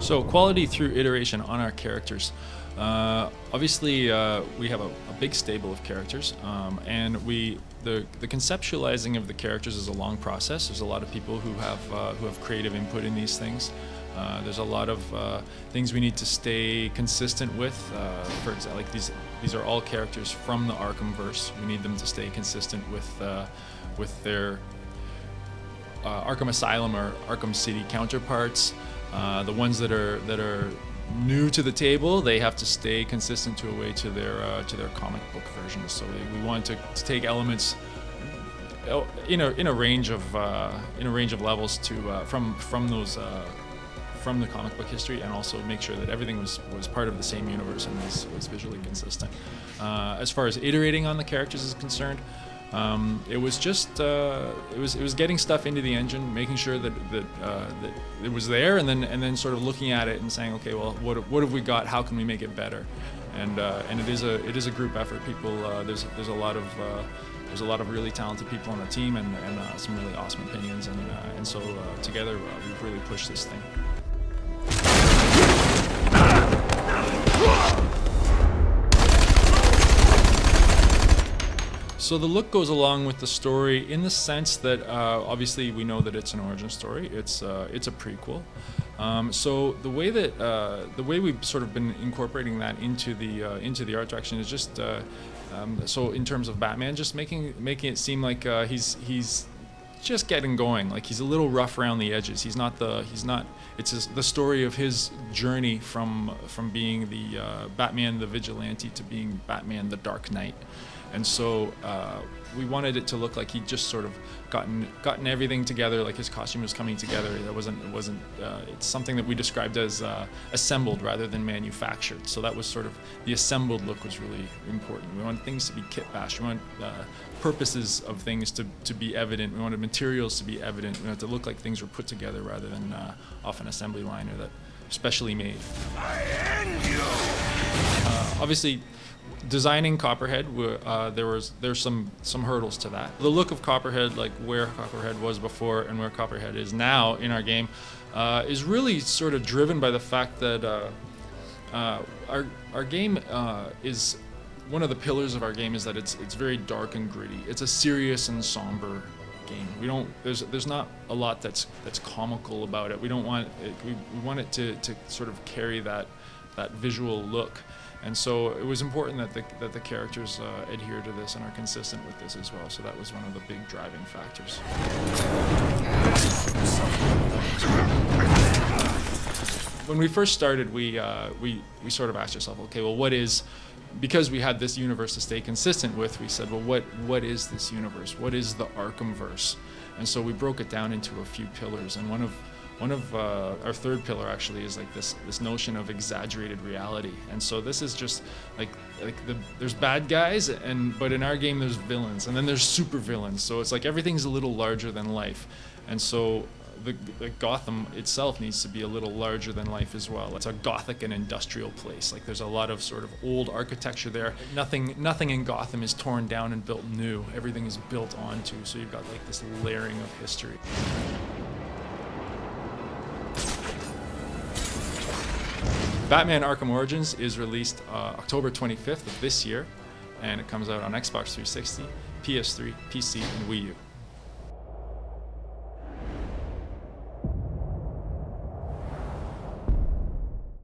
So quality through iteration on our characters. Obviously, we have a big stable of characters, and the conceptualizing of the characters is a long process. There's a lot of people who have creative input in these things. There's a lot of things we need to stay consistent with. For example, like these are all characters from the Arkham verse. We need them to stay consistent with their Arkham Asylum or Arkham City counterparts. The ones that are new to the table, they have to stay consistent to their comic book versions. So we want to take elements in a range of levels from the comic book history, and also make sure that everything was part of the same universe and was visually consistent. As far as iterating on the characters is concerned, it was just it was getting stuff into the engine, making sure that it was there, and then sort of looking at it and saying, okay, well, what have we got? How can we make it better? And it is a group effort. People, there's a lot of really talented people on the team, and some really awesome opinions, and so together we've really pushed this thing. So the look goes along with the story in the sense that obviously we know that it's an origin story. It's a prequel. So the way we've sort of been incorporating that into the art direction is just so in terms of Batman, just making it seem like he's just getting going. Like he's a little rough around the edges. It's the story of his journey from being the Batman the Vigilante to being Batman the Dark Knight. And so we wanted it to look like he'd just sort of gotten everything together, like his costume was coming together. It's something that we described as assembled rather than manufactured. So that was sort of, the assembled look was really important. We wanted things to be kit bashed. We wanted purposes of things to be evident. We wanted materials to be evident. We wanted to look like things were put together rather than off an assembly line or that specially made. Obviously, designing Copperhead, there's some hurdles to that. The look of Copperhead, like where Copperhead was before and where Copperhead is now in our game, is really sort of driven by the fact that our game is, one of the pillars of our game is that it's very dark and gritty. It's a serious and somber game. There's not a lot that's comical about it. We don't want it, we want it to sort of carry that visual look. And so it was important that the characters adhere to this and are consistent with this as well. So that was one of the big driving factors. When we first started, we sort of asked ourselves, okay, well, because we had this universe to stay consistent with, we said, well, what is this universe? What is the Arkhamverse? And so we broke it down into a few pillars, and one of our third pillar actually is like this notion of exaggerated reality. And so this is just there's bad guys, but in our game there's villains, and then there's super villains. So it's like everything's a little larger than life, and so the Gotham itself needs to be a little larger than life as well. It's a gothic and industrial place. Like there's a lot of sort of old architecture there. Nothing in Gotham is torn down and built new. Everything is built onto. So you've got like this layering of history. Batman Arkham Origins is released October 25th of this year, and it comes out on Xbox 360, PS3, PC, and Wii U.